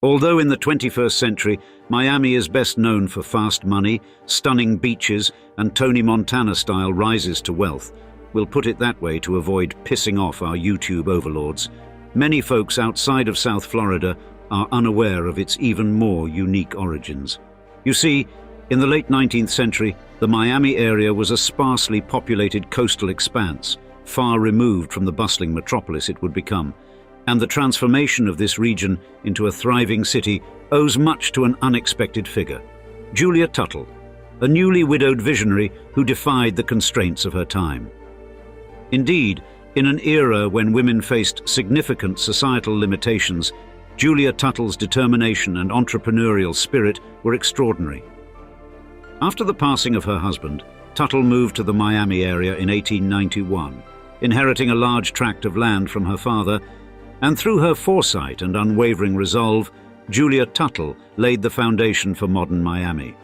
Although in the 21st century, Miami is best known for fast money, stunning beaches, and Tony Montana-style rises to wealth, we'll put it that way to avoid pissing off our YouTube overlords, many folks outside of South Florida are unaware of its even more unique origins. You see, in the late 19th century, the Miami area was a sparsely populated coastal expanse, far removed from the bustling metropolis it would become, and the transformation of this region into a thriving city owes much to an unexpected figure, Julia Tuttle, a newly widowed visionary who defied the constraints of her time. Indeed, in an era when women faced significant societal limitations, Julia Tuttle's determination and entrepreneurial spirit were extraordinary. After the passing of her husband, Tuttle moved to the Miami area in 1891, inheriting a large tract of land from her father, and through her foresight and unwavering resolve, Julia Tuttle laid the foundation for modern Miami.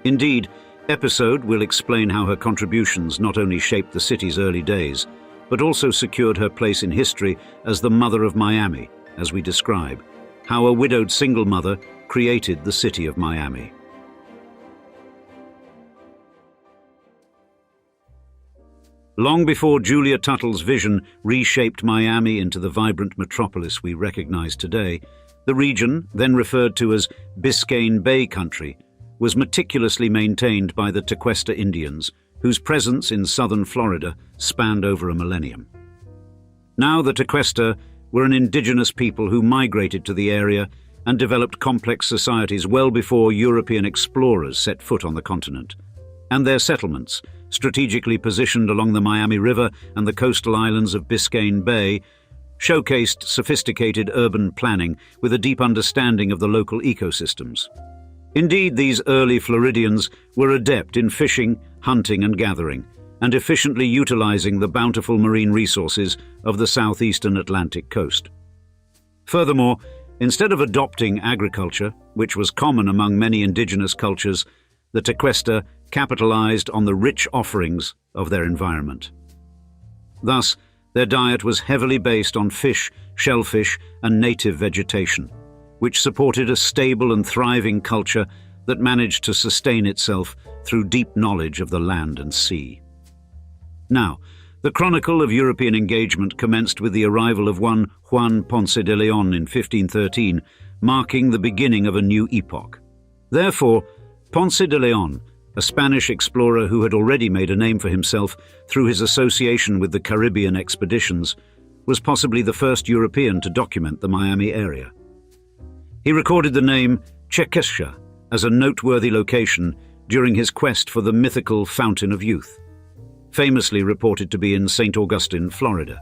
Indeed, episode will explain how her contributions not only shaped the city's early days, but also secured her place in history as the mother of Miami, as we describe, how a widowed single mother created the city of Miami. Long before Julia Tuttle's vision reshaped Miami into the vibrant metropolis we recognize today, the region, then referred to as Biscayne Bay Country, was meticulously maintained by the Tequesta Indians, whose presence in southern Florida spanned over a millennium. Now the Tequesta were an indigenous people who migrated to the area and developed complex societies well before European explorers set foot on the continent. And their settlements, strategically positioned along the Miami River and the coastal islands of Biscayne Bay, showcased sophisticated urban planning with a deep understanding of the local ecosystems. Indeed, these early Floridians were adept in fishing, hunting and gathering, and efficiently utilizing the bountiful marine resources of the southeastern Atlantic coast. Furthermore, instead of adopting agriculture, which was common among many indigenous cultures, the Tequesta capitalized on the rich offerings of their environment. Thus, their diet was heavily based on fish, shellfish, and native vegetation, which supported a stable and thriving culture that managed to sustain itself through deep knowledge of the land and sea. Now, the chronicle of European engagement commenced with the arrival of one Juan Ponce de Leon in 1513, marking the beginning of a new epoch. Therefore, Ponce de Leon, a Spanish explorer who had already made a name for himself through his association with the Caribbean expeditions, was possibly the first European to document the Miami area. He recorded the name Chequesca as a noteworthy location during his quest for the mythical Fountain of Youth, famously reported to be in St. Augustine, Florida,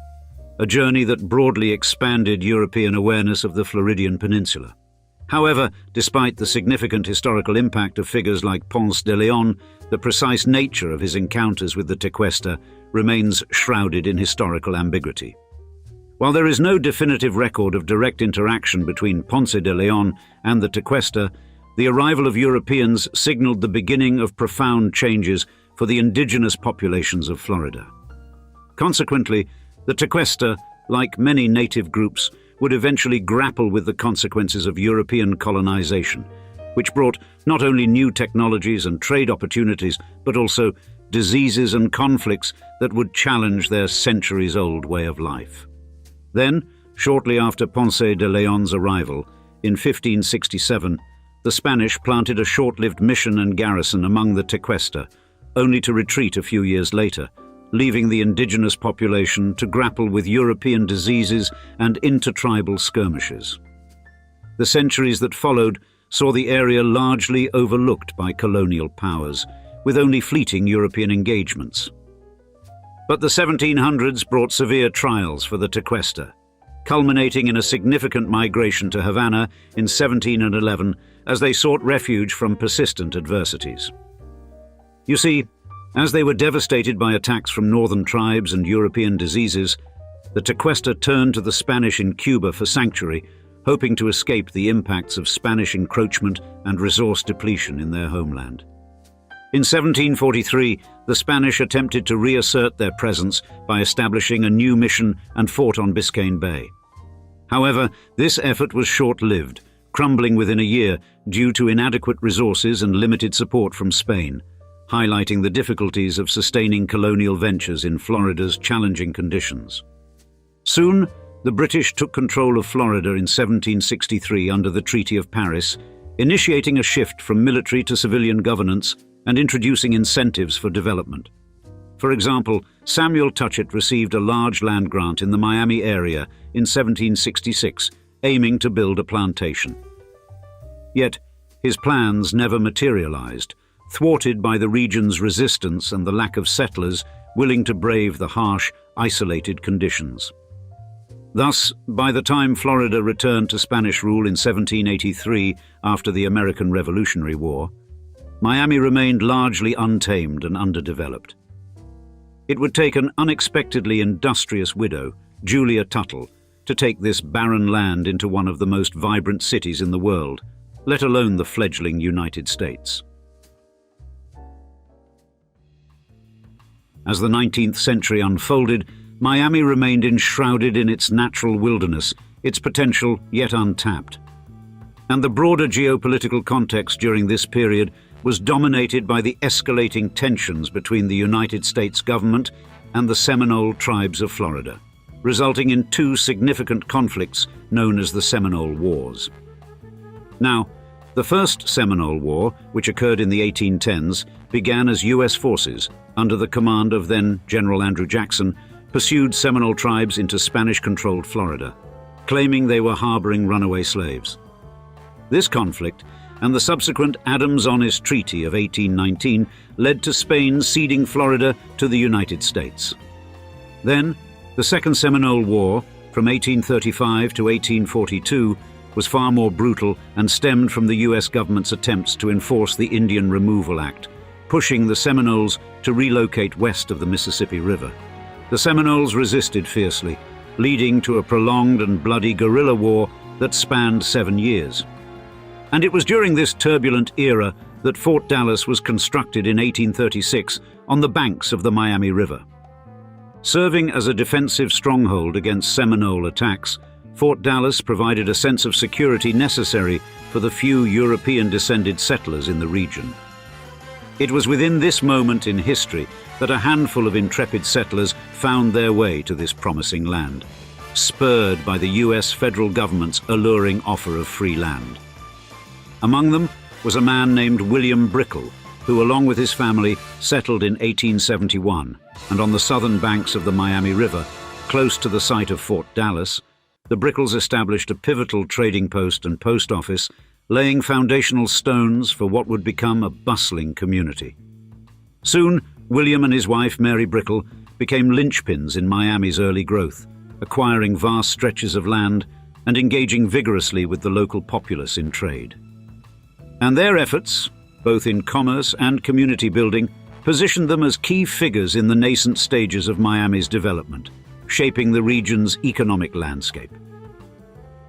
a journey that broadly expanded European awareness of the Floridian Peninsula. However, despite the significant historical impact of figures like Ponce de Leon, the precise nature of his encounters with the Tequesta remains shrouded in historical ambiguity. While there is no definitive record of direct interaction between Ponce de Leon and the Tequesta, the arrival of Europeans signaled the beginning of profound changes for the indigenous populations of Florida. Consequently, the Tequesta, like many native groups, would eventually grapple with the consequences of European colonization, which brought not only new technologies and trade opportunities, but also diseases and conflicts that would challenge their centuries-old way of life. Then, shortly after Ponce de Leon's arrival, in 1567, the Spanish planted a short-lived mission and garrison among the Tequesta, only to retreat a few years later, leaving the indigenous population to grapple with European diseases and intertribal skirmishes. The centuries that followed saw the area largely overlooked by colonial powers, with only fleeting European engagements. But the 1700s brought severe trials for the Tequesta, culminating in a significant migration to Havana in 1711 as they sought refuge from persistent adversities. You see, as they were devastated by attacks from northern tribes and European diseases, the Tequesta turned to the Spanish in Cuba for sanctuary, hoping to escape the impacts of Spanish encroachment and resource depletion in their homeland. In 1743, the Spanish attempted to reassert their presence by establishing a new mission and fort on Biscayne Bay. However, this effort was short-lived, crumbling within a year due to inadequate resources and limited support from Spain, highlighting the difficulties of sustaining colonial ventures in Florida's challenging conditions. Soon, the British took control of Florida in 1763 under the Treaty of Paris, initiating a shift from military to civilian governance and introducing incentives for development. For example, Samuel Tuchett received a large land grant in the Miami area in 1766, aiming to build a plantation. Yet, his plans never materialized, thwarted by the region's resistance and the lack of settlers willing to brave the harsh, isolated conditions. Thus, by the time Florida returned to Spanish rule in 1783 after the American Revolutionary War, Miami remained largely untamed and underdeveloped. It would take an unexpectedly industrious widow, Julia Tuttle, to take this barren land into one of the most vibrant cities in the world, let alone the fledgling United States. As the 19th century unfolded, Miami remained enshrouded in its natural wilderness, its potential yet untapped. And the broader geopolitical context during this period was dominated by the escalating tensions between the United States government and the Seminole tribes of Florida, resulting in two significant conflicts known as the Seminole Wars. Now, the First Seminole War, which occurred in the 1810s, began as U.S. forces, under the command of then General Andrew Jackson, pursued Seminole tribes into Spanish-controlled Florida, claiming they were harboring runaway slaves. This conflict and the subsequent Adams-Onis Treaty of 1819 led to Spain ceding Florida to the United States. Then, the Second Seminole War, from 1835 to 1842, was far more brutal and stemmed from the U.S. government's attempts to enforce the Indian Removal Act, pushing the Seminoles to relocate west of the Mississippi River. The Seminoles resisted fiercely, leading to a prolonged and bloody guerrilla war that spanned 7 years. And it was during this turbulent era that Fort Dallas was constructed in 1836 on the banks of the Miami River. Serving as a defensive stronghold against Seminole attacks, Fort Dallas provided a sense of security necessary for the few European-descended settlers in the region. It was within this moment in history that a handful of intrepid settlers found their way to this promising land, spurred by the U.S. federal government's alluring offer of free land. Among them was a man named William Brickell, who, along with his family, settled in 1871, and on the southern banks of the Miami River, close to the site of Fort Dallas, the Brickells established a pivotal trading post and post office, laying foundational stones for what would become a bustling community. Soon, William and his wife, Mary Brickell, became linchpins in Miami's early growth, acquiring vast stretches of land and engaging vigorously with the local populace in trade. And their efforts, both in commerce and community building, positioned them as key figures in the nascent stages of Miami's development, shaping the region's economic landscape.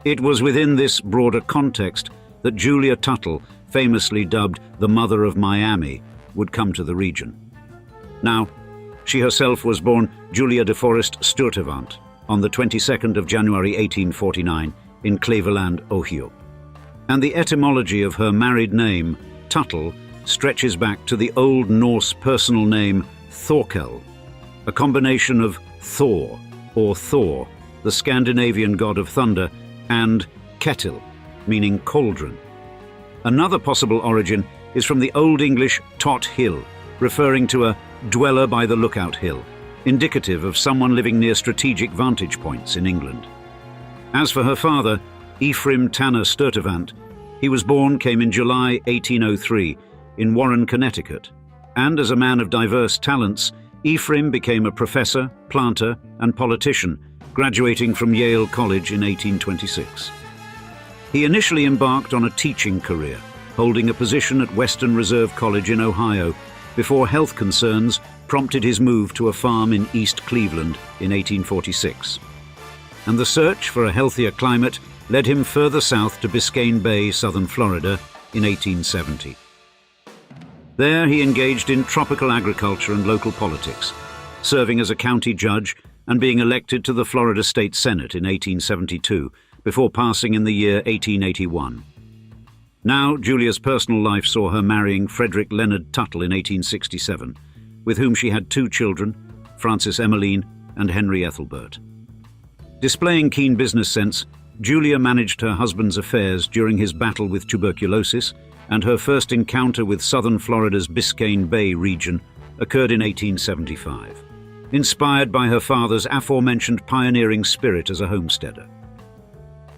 It was within this broader context that Julia Tuttle, famously dubbed the Mother of Miami, would come to the region. Now, she herself was born Julia de Forest Sturtevant on the 22nd of January 1849 in Cleveland, Ohio. And the etymology of her married name, Tuttle, stretches back to the Old Norse personal name Thorkel, a combination of Thor, or Thor, the Scandinavian god of thunder, and Ketil, meaning cauldron. Another possible origin is from the Old English Tot Hill, referring to a dweller by the lookout hill, indicative of someone living near strategic vantage points in England. As for her father, Ephraim Tanner Sturtevant, he was born came in July 1803 in Warren, Connecticut, and as a man of diverse talents, Ephraim became a professor, planter, and politician, graduating from Yale College in 1826. He initially embarked on a teaching career, holding a position at Western Reserve College in Ohio, before health concerns prompted his move to a farm in East Cleveland in 1846. And the search for a healthier climate led him further south to Biscayne Bay, southern Florida, in 1870. There he engaged in tropical agriculture and local politics, serving as a county judge and being elected to the Florida State Senate in 1872, before passing in the year 1881. Now, Julia's personal life saw her marrying Frederick Leonard Tuttle in 1867, with whom she had 2 children, Frances Emmeline and Henry Ethelbert. Displaying keen business sense, Julia managed her husband's affairs during his battle with tuberculosis, and her first encounter with southern Florida's Biscayne Bay region occurred in 1875, inspired by her father's aforementioned pioneering spirit as a homesteader.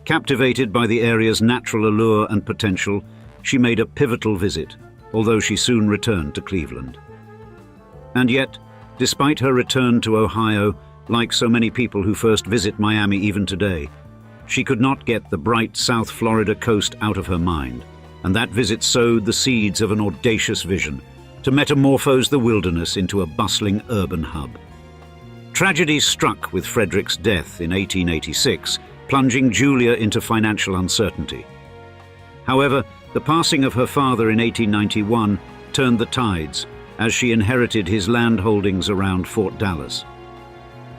Captivated by the area's natural allure and potential, she made a pivotal visit, although she soon returned to Cleveland. And yet, despite her return to Ohio, like so many people who first visit Miami even today, she could not get the bright South Florida coast out of her mind, and that visit sowed the seeds of an audacious vision to metamorphose the wilderness into a bustling urban hub. Tragedy struck with Frederick's death in 1886, plunging Julia into financial uncertainty. However, the passing of her father in 1891 turned the tides, as she inherited his land holdings around Fort Dallas.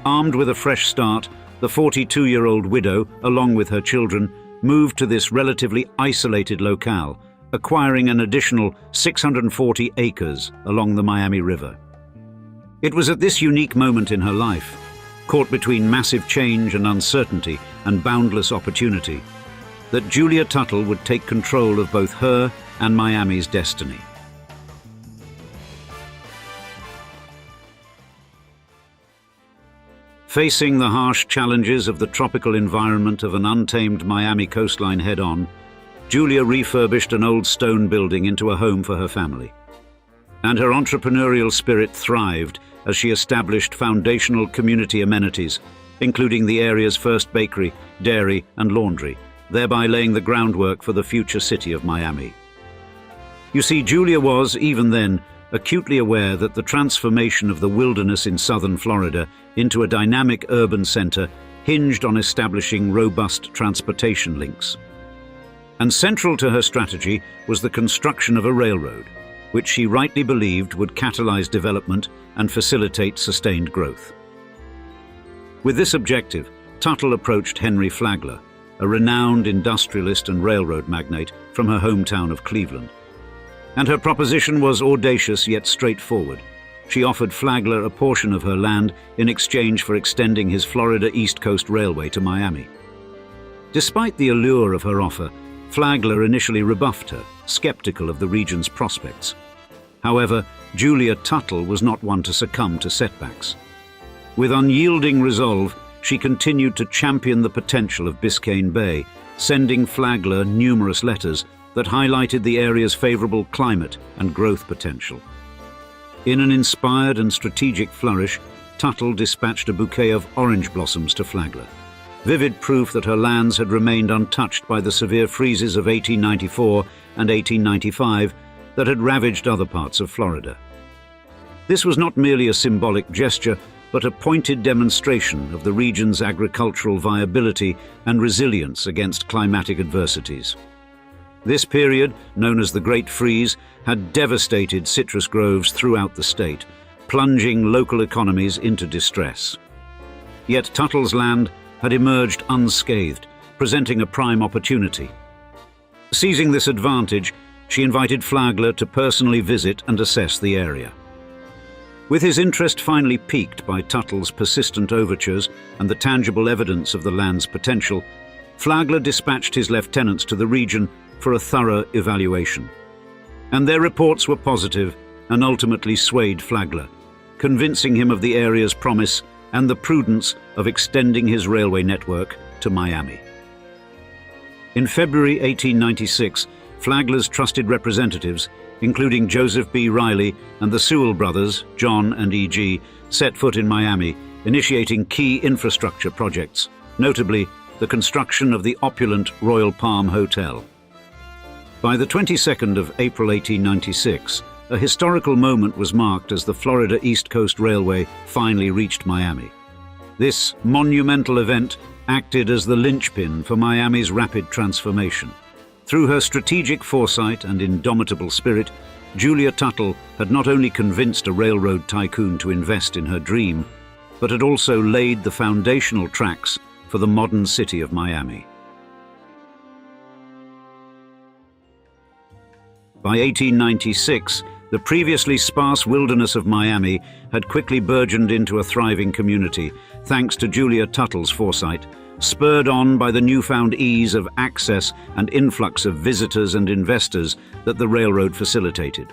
Armed with a fresh start, the 42-year-old widow, along with her children, moved to this relatively isolated locale, acquiring an additional 640 acres along the Miami River. It was at this unique moment in her life, caught between massive change and uncertainty and boundless opportunity, that Julia Tuttle would take control of both her and Miami's destiny. Facing the harsh challenges of the tropical environment of an untamed Miami coastline head-on, Julia refurbished an old stone building into a home for her family. And her entrepreneurial spirit thrived as she established foundational community amenities, including the area's first bakery, dairy, and laundry, thereby laying the groundwork for the future city of Miami. You see, Julia was, even then, acutely aware that the transformation of the wilderness in southern Florida into a dynamic urban center hinged on establishing robust transportation links. And central to her strategy was the construction of a railroad, which she rightly believed would catalyze development and facilitate sustained growth. With this objective, Tuttle approached Henry Flagler, a renowned industrialist and railroad magnate from her hometown of Cleveland. And her proposition was audacious yet straightforward. She offered Flagler a portion of her land in exchange for extending his Florida East Coast Railway to Miami. Despite the allure of her offer, Flagler initially rebuffed her, skeptical of the region's prospects. However, Julia Tuttle was not one to succumb to setbacks. With unyielding resolve, she continued to champion the potential of Biscayne Bay, sending Flagler numerous letters that highlighted the area's favorable climate and growth potential. In an inspired and strategic flourish, Tuttle dispatched a bouquet of orange blossoms to Flagler, vivid proof that her lands had remained untouched by the severe freezes of 1894 and 1895 that had ravaged other parts of Florida. This was not merely a symbolic gesture, but a pointed demonstration of the region's agricultural viability and resilience against climatic adversities. This period, known as the Great Freeze, had devastated citrus groves throughout the state, plunging local economies into distress. Yet Tuttle's land had emerged unscathed, presenting a prime opportunity. Seizing this advantage, she invited Flagler to personally visit and assess the area. With his interest finally piqued by Tuttle's persistent overtures and the tangible evidence of the land's potential, Flagler dispatched his lieutenants to the region for a thorough evaluation. And their reports were positive and ultimately swayed Flagler, convincing him of the area's promise and the prudence of extending his railway network to Miami. In February 1896, Flagler's trusted representatives, including Joseph B. Riley and the Sewell brothers, John and E.G., set foot in Miami, initiating key infrastructure projects, notably the construction of the opulent Royal Palm Hotel. By the 22nd of April 1896, a historical moment was marked as the Florida East Coast Railway finally reached Miami. This monumental event acted as the linchpin for Miami's rapid transformation. Through her strategic foresight and indomitable spirit, Julia Tuttle had not only convinced a railroad tycoon to invest in her dream, but had also laid the foundational tracks for the modern city of Miami. By 1896, the previously sparse wilderness of Miami had quickly burgeoned into a thriving community, thanks to Julia Tuttle's foresight, spurred on by the newfound ease of access and influx of visitors and investors that the railroad facilitated.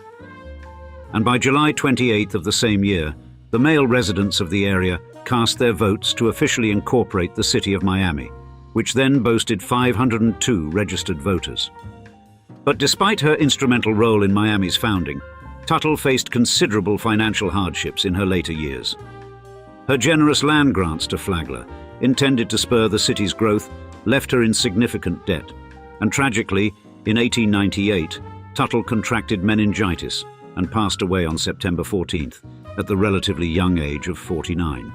And by July 28th of the same year, the male residents of the area cast their votes to officially incorporate the city of Miami, which then boasted 502 registered voters. But despite her instrumental role in Miami's founding, Tuttle faced considerable financial hardships in her later years. Her generous land grants to Flagler, intended to spur the city's growth, left her in significant debt, and tragically, in 1898, Tuttle contracted meningitis and passed away on September 14th, at the relatively young age of 49.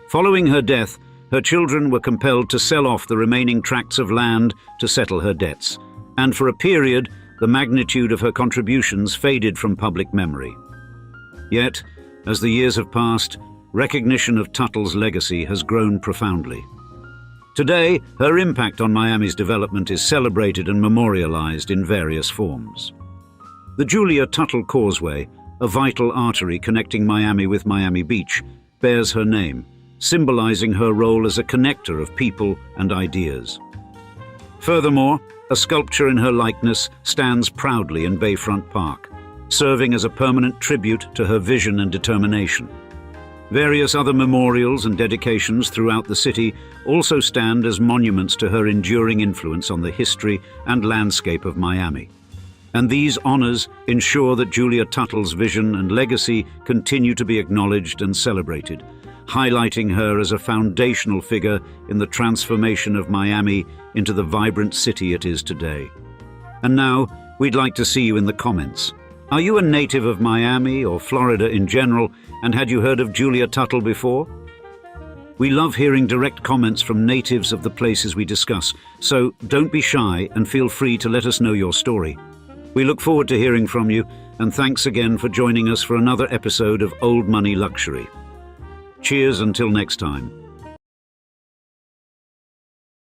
Following her death, her children were compelled to sell off the remaining tracts of land to settle her debts, and for a period, the magnitude of her contributions faded from public memory. Yet, as the years have passed, recognition of Tuttle's legacy has grown profoundly. Today, her impact on Miami's development is celebrated and memorialized in various forms. The Julia Tuttle Causeway, a vital artery connecting Miami with Miami Beach, bears her name, symbolizing her role as a connector of people and ideas. Furthermore, a sculpture in her likeness stands proudly in Bayfront Park, serving as a permanent tribute to her vision and determination. Various other memorials and dedications throughout the city also stand as monuments to her enduring influence on the history and landscape of Miami. And these honors ensure that Julia Tuttle's vision and legacy continue to be acknowledged and celebrated, highlighting her as a foundational figure in the transformation of Miami into the vibrant city it is today. And now, we'd like to see you in the comments. Are you a native of Miami or Florida in general, and had you heard of Julia Tuttle before? We love hearing direct comments from natives of the places we discuss, so don't be shy and feel free to let us know your story. We look forward to hearing from you, and thanks again for joining us for another episode of Old Money Luxury. Cheers until next time.